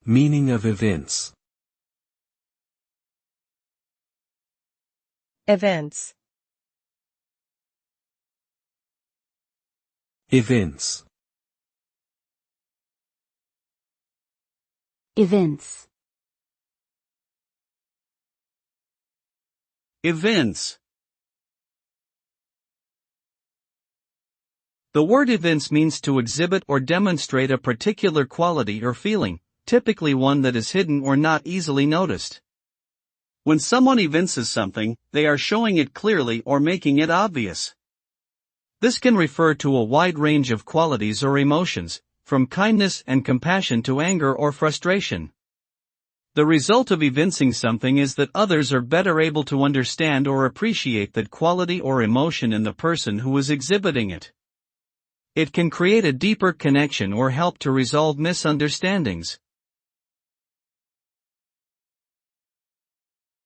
Meaning of evince. Evince. Evince. Evince. Evince. The word evince means to exhibit or demonstrate a particular quality or feeling, typically one that is hidden or not easily noticed. When someone evinces something, they are showing it clearly or making it obvious. This can refer to a wide range of qualities or emotions, from kindness and compassion to anger or frustration. The result of evincing something is that others are better able to understand or appreciate that quality or emotion in the person who is exhibiting it. It can create a deeper connection or help to resolve misunderstandings.